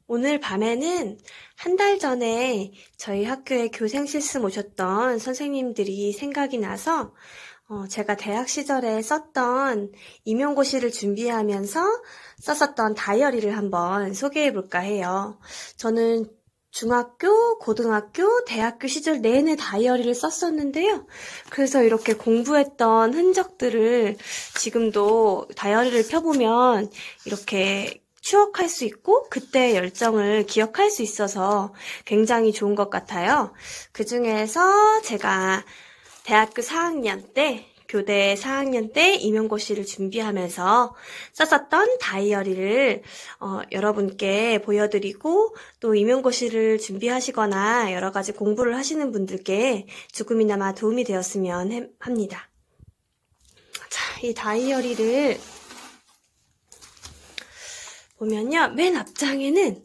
오늘 밤에는 한 달 전에 저희 학교에 교생 실습 오셨던 선생님들이 생각이 나서 제가 대학 시절에 썼던 임용고시를 준비하면서 썼었던 다이어리를 한번 소개해 볼까 해요. 저는 중학교, 고등학교, 대학교 시절 내내 다이어리를 썼었는데요. 그래서 이렇게 공부했던 흔적들을 지금도 다이어리를 펴보면 이렇게 추억할 수 있고 그때의 열정을 기억할 수 있어서 굉장히 좋은 것 같아요. 그 중에서 제가 대학교 4학년 때, 교대 4학년 때 임용고시를 준비하면서 썼었던 다이어리를 여러분께 보여드리고 또 임용고시를 준비하시거나 여러 가지 공부를 하시는 분들께 조금이나마 도움이 되었으면 합니다. 자, 이 다이어리를 보면요, 맨 앞장에는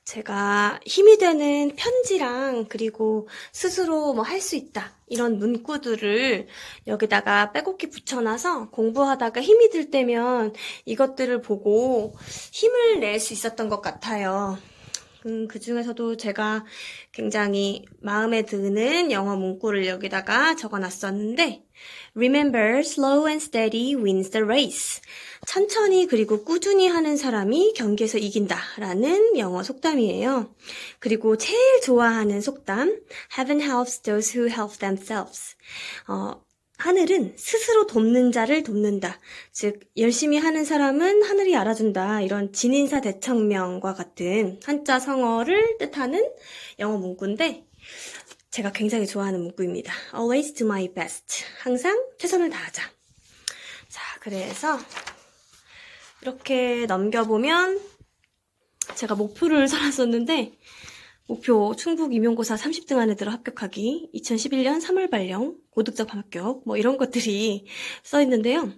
제가 힘이 되는 편지랑 그리고 스스로 뭐 할 수 있다 이런 문구들을 여기다가 빼곡히 붙여놔서 공부하다가 힘이 들 때면 이것들을 보고 힘을 낼 수 있었던 것 같아요. 그 중에서도 제가 굉장히 마음에 드는 영어 문구를 여기다가 적어놨었는데 Remember, slow and steady wins the race. 천천히 그리고 꾸준히 하는 사람이 경기에서 이긴다 라는 영어 속담이에요. 그리고 제일 좋아하는 속담 Heaven helps those who help themselves. 하늘은 스스로 돕는 자를 돕는다. 즉 열심히 하는 사람은 하늘이 알아준다. 이런 진인사대청명과 같은 한자 성어를 뜻하는 영어 문구인데 제가 굉장히 좋아하는 문구입니다. Always do my best. 항상 최선을 다하자. 자, 그래서 이렇게 넘겨보면 제가 목표를 설었었는데 목표 충북 임용고사 30등 안에 들어 합격하기 2011년 3월 발령 고득점 합격 뭐 이런 것들이 써 있는데요.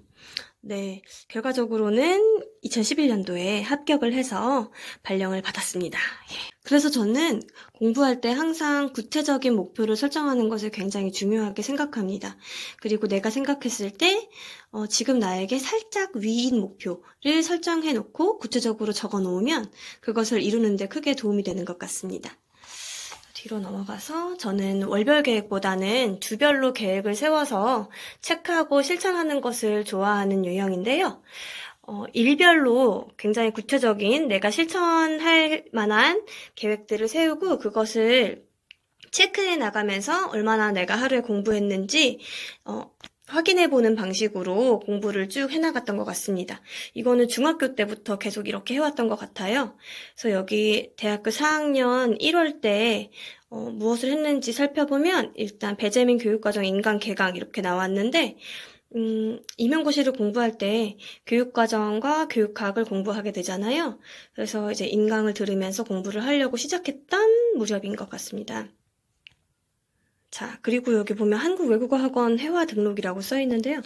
네, 결과적으로는 2011년도에 합격을 해서 발령을 받았습니다. 예. 그래서 저는 공부할 때 항상 구체적인 목표를 설정하는 것을 굉장히 중요하게 생각합니다. 그리고 내가 생각했을 때 지금 나에게 살짝 위인 목표를 설정해 놓고 구체적으로 적어 놓으면 그것을 이루는 데 크게 도움이 되는 것 같습니다. 뒤로 넘어가서 저는 월별 계획보다는 주별로 계획을 세워서 체크하고 실천하는 것을 좋아하는 유형인데요. 일별로 굉장히 구체적인 내가 실천할 만한 계획들을 세우고 그것을 체크해 나가면서 얼마나 내가 하루에 공부했는지 확인해보는 방식으로 공부를 쭉 해나갔던 것 같습니다. 이거는 중학교 때부터 계속 이렇게 해왔던 것 같아요. 그래서 여기 대학교 4학년 1월 때 무엇을 했는지 살펴보면 일단 배재민 교육과정 인강개강 이렇게 나왔는데 임용고시를 공부할 때 교육과정과 교육학을 공부하게 되잖아요. 그래서 이제 인강을 들으면서 공부를 하려고 시작했던 무렵인 것 같습니다. 자, 그리고 여기 보면 한국외국어학원 회화 등록이라고 써 있는데요.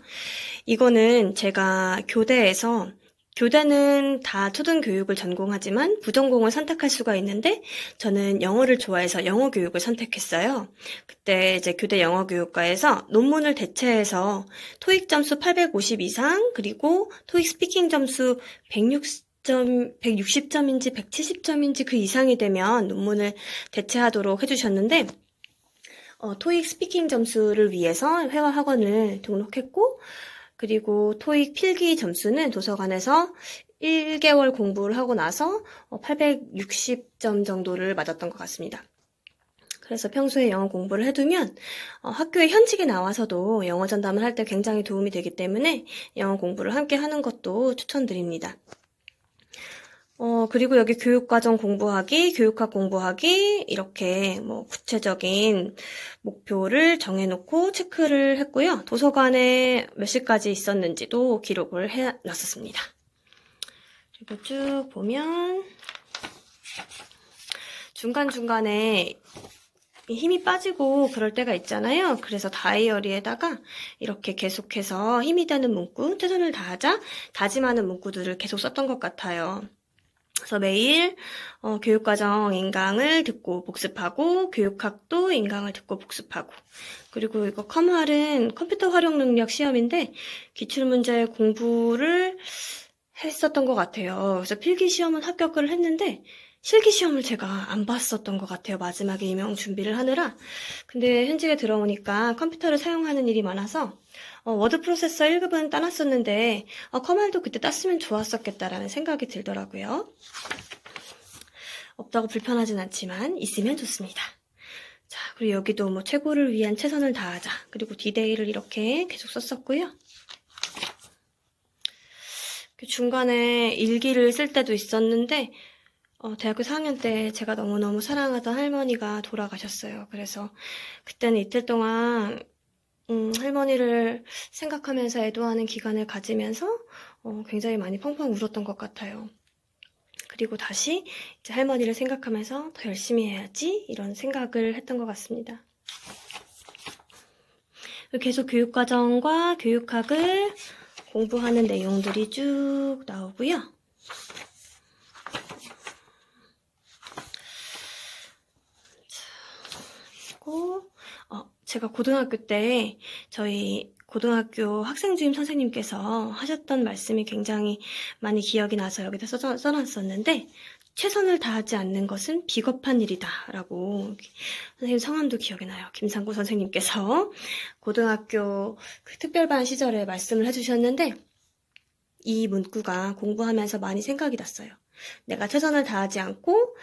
이거는 제가 교대에서 교대는 다 초등교육을 전공하지만 부전공을 선택할 수가 있는데 저는 영어를 좋아해서 영어 교육을 선택했어요. 그때 이제 교대 영어교육과에서 논문을 대체해서 토익 점수 850 이상 그리고 토익 스피킹 점수 160점인지 170점인지 그 이상이 되면 논문을 대체하도록 해주셨는데 토익 스피킹 점수를 위해서 회화 학원을 등록했고 그리고 토익 필기 점수는 도서관에서 1개월 공부를 하고 나서 860점 정도를 맞았던 것 같습니다. 그래서 평소에 영어 공부를 해두면 학교에 현직에 나와서도 영어 전담을 할 때 굉장히 도움이 되기 때문에 영어 공부를 함께 하는 것도 추천드립니다. 그리고 여기 교육과정 공부하기, 교육학 공부하기, 이렇게 뭐 구체적인 목표를 정해놓고 체크를 했고요. 도서관에 몇 시까지 있었는지도 기록을 해놨었습니다. 그리고 쭉 보면 중간중간에 힘이 빠지고 그럴 때가 있잖아요. 그래서 다이어리에다가 이렇게 계속해서 힘이 되는 문구, 최선을 다하자, 다짐하는 문구들을 계속 썼던 것 같아요. 그래서 매일 교육과정 인강을 듣고 복습하고 교육학도 인강을 듣고 복습하고 그리고 이거 컴활은 컴퓨터 활용 능력 시험인데 기출문제 공부를 했었던 것 같아요. 그래서 필기 시험은 합격을 했는데 실기시험을 제가 안 봤었던 것 같아요. 마지막에 임용 준비를 하느라. 근데 현직에 들어오니까 컴퓨터를 사용하는 일이 많아서 워드 프로세서 1급은 따놨었는데 커말도 그때 땄으면 좋았었겠다라는 생각이 들더라고요. 없다고 불편하진 않지만 있으면 좋습니다. 자, 그리고 여기도 뭐 최고를 위한 최선을 다하자. 그리고 디데이를 이렇게 계속 썼었고요. 중간에 일기를 쓸 때도 있었는데 대학교 4학년 때 제가 너무너무 사랑하던 할머니가 돌아가셨어요. 그래서 그때는 이틀 동안 할머니를 생각하면서 애도하는 기간을 가지면서 굉장히 많이 펑펑 울었던 것 같아요. 그리고 다시 이제 할머니를 생각하면서 더 열심히 해야지 이런 생각을 했던 것 같습니다. 계속 교육과정과 교육학을 공부하는 내용들이 쭉 나오고요. 그리고 제가 고등학교 때 저희 고등학교 학생주임 선생님께서 하셨던 말씀이 굉장히 많이 기억이 나서 여기다 써놨었는데 최선을 다하지 않는 것은 비겁한 일이다 라고 선생님 성함도 기억이 나요. 김상구 선생님께서 고등학교 그 특별반 시절에 말씀을 해주셨는데 이 문구가 공부하면서 많이 생각이 났어요. 내가 최선을 다하지 않고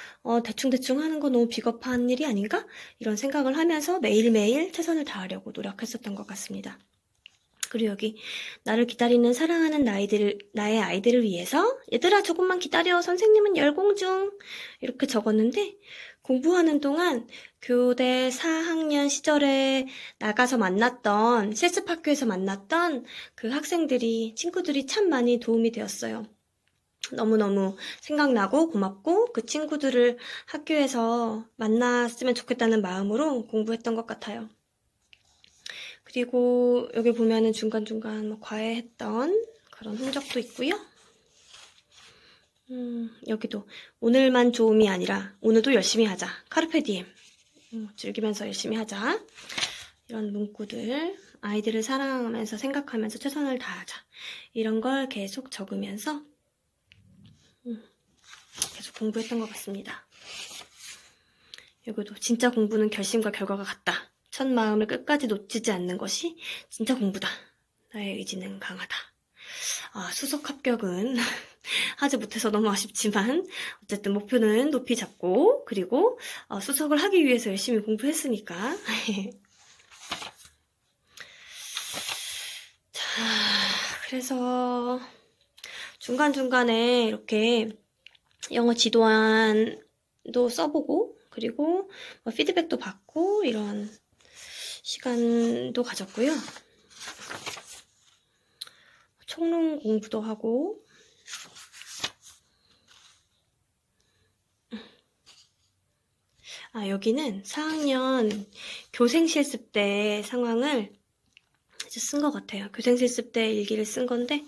대충대충 하는 건 너무 비겁한 일이 아닌가? 이런 생각을 하면서 매일매일 최선을 다하려고 노력했었던 것 같습니다. 그리고 여기 나를 기다리는 사랑하는 나의 아이들을 위해서 얘들아 조금만 기다려 선생님은 열공 중 이렇게 적었는데 공부하는 동안 교대 4학년 시절에 나가서 만났던 실습학교에서 만났던 그 학생들이 친구들이 참 많이 도움이 되었어요. 너무너무 생각나고 고맙고 그 친구들을 학교에서 만났으면 좋겠다는 마음으로 공부했던 것 같아요. 그리고 여기 보면은 중간중간 뭐 과외했던 그런 흔적도 있고요. 여기도 오늘만 좋음이 아니라 오늘도 열심히 하자. 카르페 디엠. 즐기면서 열심히 하자. 이런 문구들. 아이들을 사랑하면서 생각하면서 최선을 다하자. 이런 걸 계속 적으면서 계속 공부했던 것 같습니다. 여기도 진짜 공부는 결심과 결과가 같다. 첫 마음을 끝까지 놓치지 않는 것이 진짜 공부다. 나의 의지는 강하다. 수석 합격은 하지 못해서 너무 아쉽지만 어쨌든 목표는 높이 잡고 그리고 수석을 하기 위해서 열심히 공부했으니까 자, 그래서 중간중간에 이렇게 영어 지도안도 써보고 그리고 피드백도 받고 이런 시간도 가졌고요. 총론 공부도 하고 여기는 4학년 교생 실습 때 상황을 쓴 것 같아요. 교생 실습 때 일기를 쓴 건데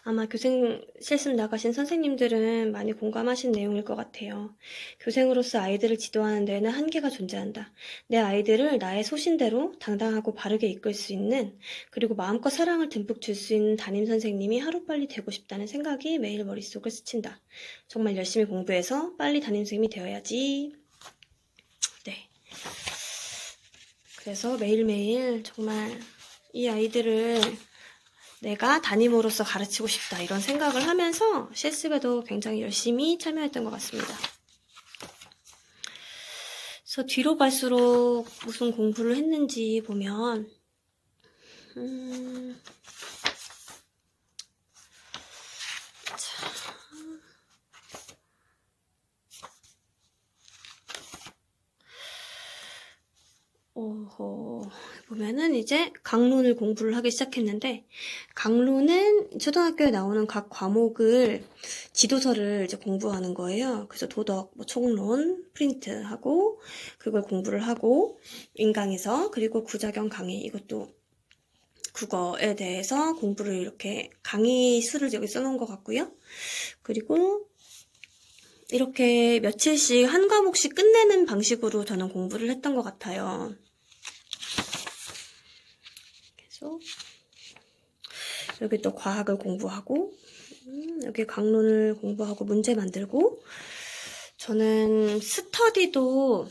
아마 교생 실습 나가신 선생님들은 많이 공감하신 내용일 것 같아요. 교생으로서 아이들을 지도하는 데에는 한계가 존재한다. 내 아이들을 나의 소신대로 당당하고 바르게 이끌 수 있는 그리고 마음껏 사랑을 듬뿍 줄 수 있는 담임 선생님이 하루빨리 되고 싶다는 생각이 매일 머릿속을 스친다. 정말 열심히 공부해서 빨리 담임 선생님이 되어야지. 네. 그래서 매일매일 정말 이 아이들을 내가 담임으로서 가르치고 싶다 이런 생각을 하면서 실습에도 굉장히 열심히 참여했던 것 같습니다. 그래서 뒤로 갈수록 무슨 공부를 했는지 보면 보면은 이제 강론을 공부를 하기 시작했는데 강론은 초등학교에 나오는 각 과목을 지도서를 이제 공부하는 거예요. 그래서 도덕, 총론 프린트하고 그걸 공부를 하고 인강에서 그리고 구자경 강의 이것도 국어에 대해서 공부를 이렇게 강의 수를 여기 써놓은 것 같고요. 그리고 이렇게 며칠씩 한 과목씩 끝내는 방식으로 저는 공부를 했던 것 같아요. 계속 여기 또 과학을 공부하고 여기 강론을 공부하고 문제 만들고 저는 스터디도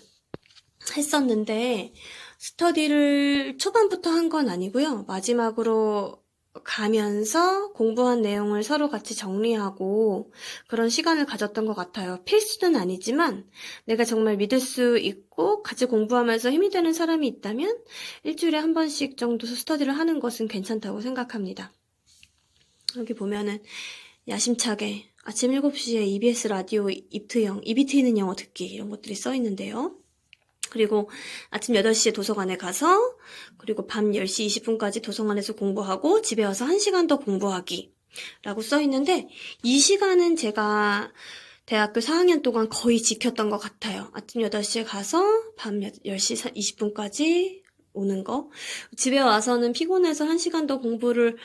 했었는데, 스터디를 초반부터 한 건 아니고요. 마지막으로 가면서 공부한 내용을 서로 같이 정리하고 그런 시간을 가졌던 것 같아요. 필수는 아니지만 내가 정말 믿을 수 있고 같이 공부하면서 힘이 되는 사람이 있다면 일주일에 한 번씩 정도 스터디를 하는 것은 괜찮다고 생각합니다. 여기 보면은 야심차게 아침 7시에 EBS 라디오 입이 트이는 영어 듣기 이런 것들이 써 있는데요. 그리고 아침 8시에 도서관에 가서 그리고 밤 10시 20분까지 도서관에서 공부하고 집에 와서 1시간 더 공부하기 라고 써 있는데 이 시간은 제가 대학교 4학년 동안 거의 지켰던 것 같아요. 아침 8시에 가서 밤 10시 20분까지 오는 거. 집에 와서는 피곤해서 1시간 더 공부를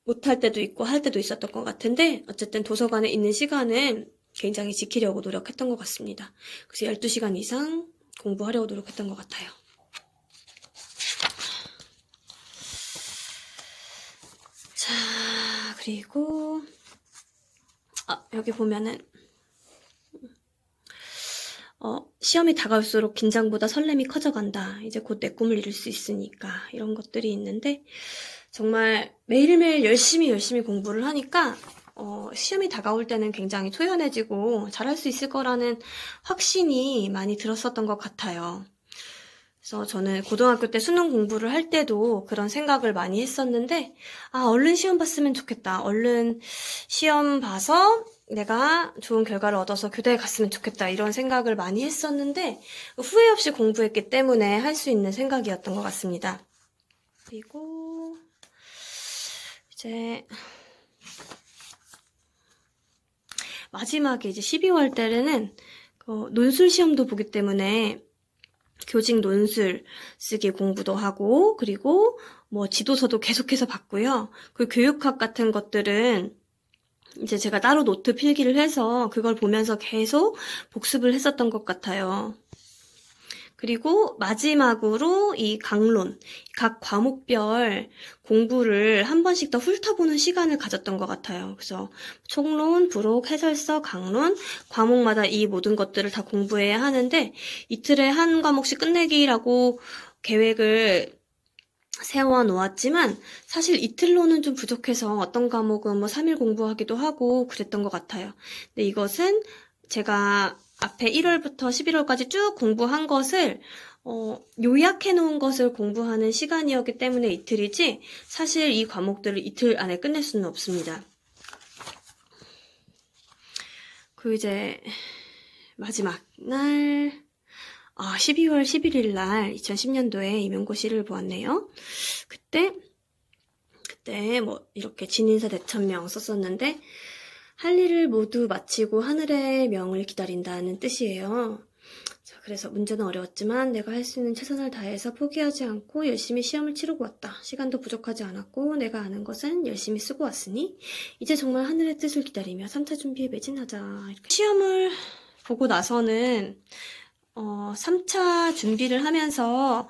못할 때도 있고 할 때도 있었던 것 같은데 어쨌든 도서관에 있는 시간은 굉장히 지키려고 노력했던 것 같습니다. 그래서 12시간 이상 공부하려고 노력했던 것 같아요. 자, 그리고 여기 보면은 시험이 다가올수록 긴장보다 설렘이 커져간다. 이제 곧 내 꿈을 이룰 수 있으니까 이런 것들이 있는데 정말 매일매일 열심히 공부를 하니까 시험이 다가올 때는 굉장히 초연해지고 잘할 수 있을 거라는 확신이 많이 들었었던 것 같아요. 그래서 저는 고등학교 때 수능 공부를 할 때도 그런 생각을 많이 했었는데 얼른 시험 봤으면 좋겠다. 얼른 시험 봐서 내가 좋은 결과를 얻어서 교대에 갔으면 좋겠다. 이런 생각을 많이 했었는데 후회 없이 공부했기 때문에 할 수 있는 생각이었던 것 같습니다. 그리고 이제 마지막에 이제 12월 때는 논술 시험도 보기 때문에 교직 논술 쓰기 공부도 하고 그리고 지도서도 계속해서 봤고요. 그 교육학 같은 것들은 이제 제가 따로 노트 필기를 해서 그걸 보면서 계속 복습을 했었던 것 같아요. 그리고 마지막으로 이 강론, 각 과목별 공부를 한 번씩 더 훑어보는 시간을 가졌던 것 같아요. 그래서 총론, 부록, 해설서, 강론, 과목마다 이 모든 것들을 다 공부해야 하는데 이틀에 한 과목씩 끝내기라고 계획을 세워 놓았지만 사실 이틀로는 좀 부족해서 어떤 과목은 3일 공부하기도 하고 그랬던 것 같아요. 근데 이것은 제가 앞에 1월부터 11월까지 쭉 공부한 것을 요약해 놓은 것을 공부하는 시간이었기 때문에 이틀이지 사실 이 과목들을 이틀 안에 끝낼 수는 없습니다. 그 이제 마지막 날 12월 11일 날 2010년도에 임용고시를 보았네요. 그때 이렇게 진인사 대천명 썼었는데 할 일을 모두 마치고 하늘의 명을 기다린다는 뜻이에요. 자, 그래서 문제는 어려웠지만 내가 할 수 있는 최선을 다해서 포기하지 않고 열심히 시험을 치르고 왔다. 시간도 부족하지 않았고 내가 아는 것은 열심히 쓰고 왔으니 이제 정말 하늘의 뜻을 기다리며 3차 준비에 매진하자. 이렇게. 시험을 보고 나서는 3차 준비를 하면서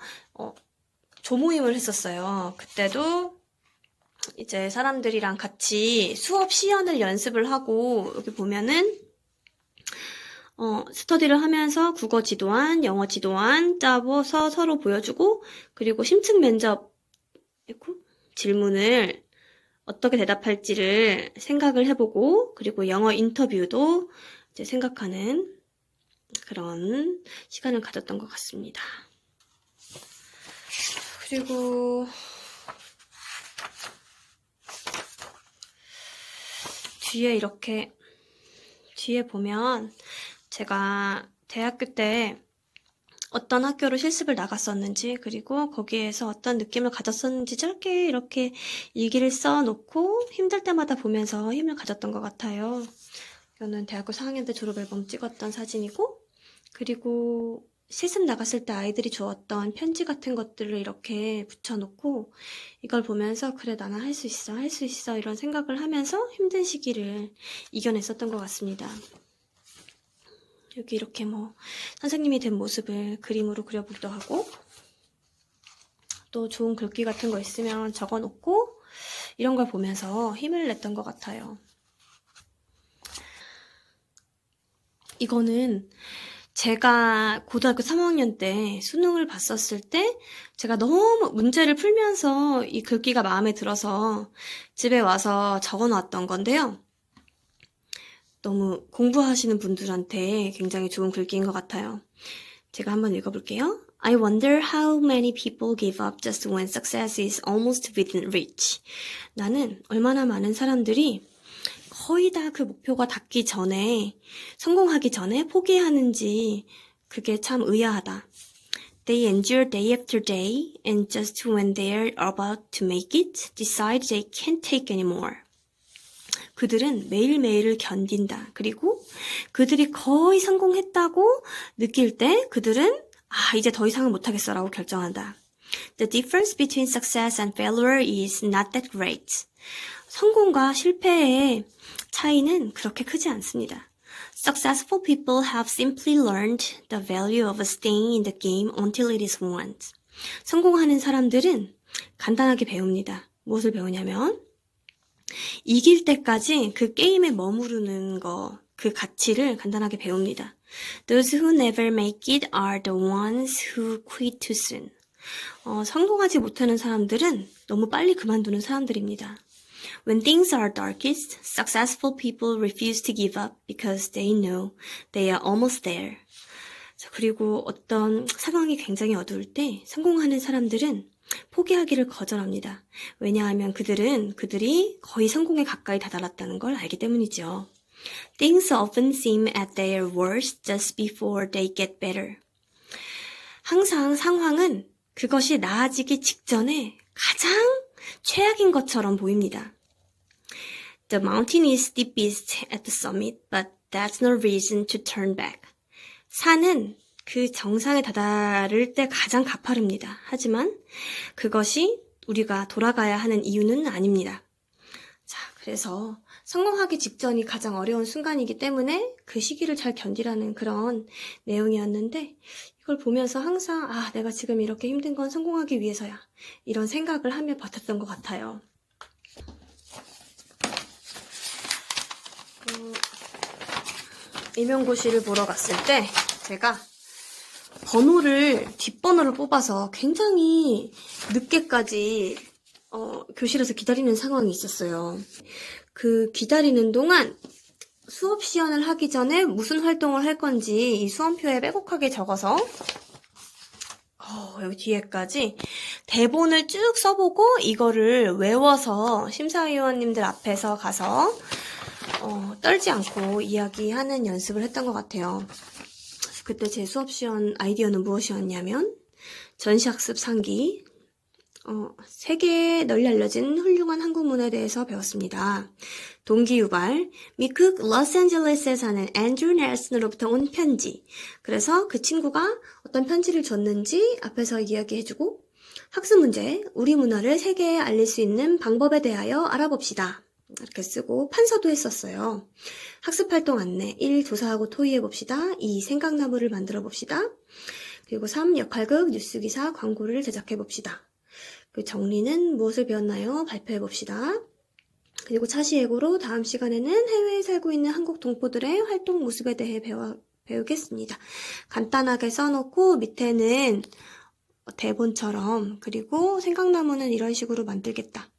조모임을 했었어요. 그때도 이제 사람들이랑 같이 수업 시연을 연습을 하고 여기 보면은 스터디를 하면서 국어 지도안, 영어 지도안 짜서 서로 보여주고 그리고 심층 면접 질문을 어떻게 대답할지를 생각을 해보고 그리고 영어 인터뷰도 이제 생각하는 그런 시간을 가졌던 것 같습니다. 그리고 뒤에 보면 제가 대학교 때 어떤 학교로 실습을 나갔었는지 그리고 거기에서 어떤 느낌을 가졌었는지 짧게 이렇게 일기를 써놓고 힘들 때마다 보면서 힘을 가졌던 것 같아요. 이거는 대학교 4학년 때 졸업앨범 찍었던 사진이고 그리고 실습 나갔을 때 아이들이 주었던 편지 같은 것들을 이렇게 붙여놓고 이걸 보면서 그래 나는 할 수 있어 이런 생각을 하면서 힘든 시기를 이겨냈었던 것 같습니다. 여기 이렇게 선생님이 된 모습을 그림으로 그려보기도 하고 또 좋은 글귀 같은 거 있으면 적어놓고 이런 걸 보면서 힘을 냈던 것 같아요. 이거는 제가 고등학교 3학년 때 수능을 봤었을 때 제가 너무 문제를 풀면서 이 글귀가 마음에 들어서 집에 와서 적어 놨던 건데요. 너무 공부하시는 분들한테 굉장히 좋은 글귀인 것 같아요. 제가 한번 읽어볼게요. I wonder how many people give up just when success is almost within reach. 나는 얼마나 많은 사람들이 거의 다 그 목표가 닿기 전에, 성공하기 전에 포기하는지 그게 참 의아하다. They endure day after day and just when they're about to make it, decide they can't take anymore. 그들은 매일매일을 견딘다. 그리고 그들이 거의 성공했다고 느낄 때 그들은 이제 더 이상은 못하겠어라고 결정한다. The difference between success and failure is not that great. 성공과 실패의 차이는 그렇게 크지 않습니다. Successful people have simply learned the value of staying in the game until it is won. 성공하는 사람들은 간단하게 배웁니다. 무엇을 배우냐면 이길 때까지 그 게임에 머무르는 거, 그 가치를 간단하게 배웁니다. Those who never make it are the ones who quit too soon. 성공하지 못하는 사람들은 너무 빨리 그만두는 사람들입니다. When things are darkest, successful people refuse to give up because they know they are almost there. 그리고 어떤 상황이 굉장히 어두울 때 성공하는 사람들은 포기하기를 거절합니다. 왜냐하면 그들이 거의 성공에 가까이 다다랐다는 걸 알기 때문이죠. Things often seem at their worst just before they get better. 항상 상황은 그것이 나아지기 직전에 가장 최악인 것처럼 보입니다. The mountain is steepest at the summit, but that's no reason to turn back. 산은 그 정상에 다다를 때 가장 가파릅니다. 하지만 그것이 우리가 돌아가야 하는 이유는 아닙니다. 자, 그래서 성공하기 직전이 가장 어려운 순간이기 때문에 그 시기를 잘 견디라는 그런 내용이었는데 이걸 보면서 항상 내가 지금 이렇게 힘든 건 성공하기 위해서야 이런 생각을 하며 버텼던 것 같아요. 임용고시를 보러 갔을 때 제가 뒷번호를 뽑아서 굉장히 늦게까지 교실에서 기다리는 상황이 있었어요. 그 기다리는 동안 수업 시연을 하기 전에 무슨 활동을 할 건지 이 수험표에 빼곡하게 적어서 여기 뒤에까지 대본을 쭉 써보고 이거를 외워서 심사위원님들 앞에서 가서 떨지 않고 이야기하는 연습을 했던 것 같아요. 그때 제 수업 시연 아이디어는 무엇이었냐면 전시학습 상기, 세계에 널리 알려진 훌륭한 한국 문화에 대해서 배웠습니다. 동기유발, 미국 로스앤젤레스에 사는 앤드루 넬슨으로부터 온 편지. 그래서 그 친구가 어떤 편지를 줬는지 앞에서 이야기해주고 학습 문제, 우리 문화를 세계에 알릴 수 있는 방법에 대하여 알아봅시다. 이렇게 쓰고 판서도 했었어요. 학습활동 안내 1. 조사하고 토의해봅시다. 2. 생각나무를 만들어봅시다. 그리고 3. 역할극, 뉴스기사, 광고를 제작해봅시다. 그 정리는 무엇을 배웠나요? 발표해봅시다. 그리고 차시예고로 다음 시간에는 해외에 살고 있는 한국 동포들의 활동 모습에 대해 배우겠습니다. 간단하게 써놓고 밑에는 대본처럼 그리고 생각나무는 이런 식으로 만들겠다.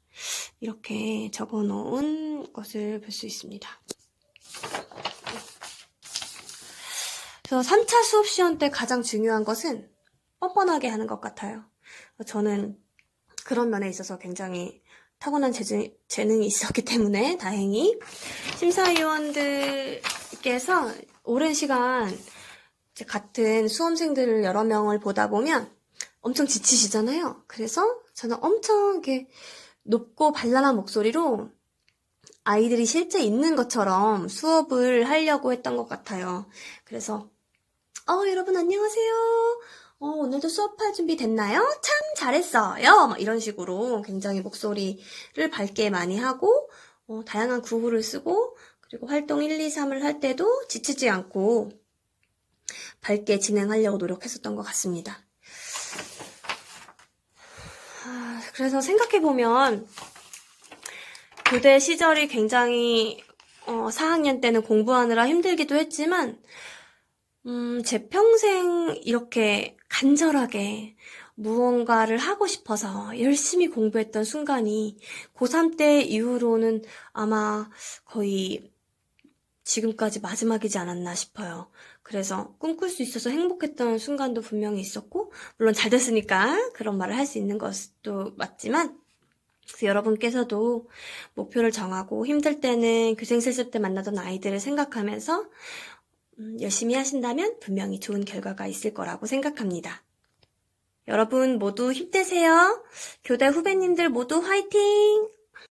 이렇게 적어놓은 것을 볼 수 있습니다. 그래서 3차 수업 시험 때 가장 중요한 것은 뻔뻔하게 하는 것 같아요. 저는 그런 면에 있어서 굉장히 타고난 재능이 있었기 때문에 다행히 심사위원들께서 오랜 시간 같은 수험생들을 여러 명을 보다 보면 엄청 지치시잖아요. 그래서 저는 엄청 이렇게 높고 발랄한 목소리로 아이들이 실제 있는 것처럼 수업을 하려고 했던 것 같아요. 그래서 여러분 안녕하세요. 오늘도 수업할 준비 됐나요? 참 잘했어요. 이런 식으로 굉장히 목소리를 밝게 많이 하고 다양한 구호를 쓰고 그리고 활동 1, 2, 3을 할 때도 지치지 않고 밝게 진행하려고 노력했었던 것 같습니다. 그래서 생각해보면 교대 시절이 굉장히 4학년 때는 공부하느라 힘들기도 했지만 제 평생 이렇게 간절하게 무언가를 하고 싶어서 열심히 공부했던 순간이 고3 때 이후로는 아마 거의 지금까지 마지막이지 않았나 싶어요. 그래서 꿈꿀 수 있어서 행복했던 순간도 분명히 있었고, 물론 잘 됐으니까 그런 말을 할 수 있는 것도 맞지만, 그래서 여러분께서도 목표를 정하고 힘들 때는 교생 실습 때 만나던 아이들을 생각하면서 열심히 하신다면 분명히 좋은 결과가 있을 거라고 생각합니다. 여러분 모두 힘내세요. 교대 후배님들 모두 화이팅!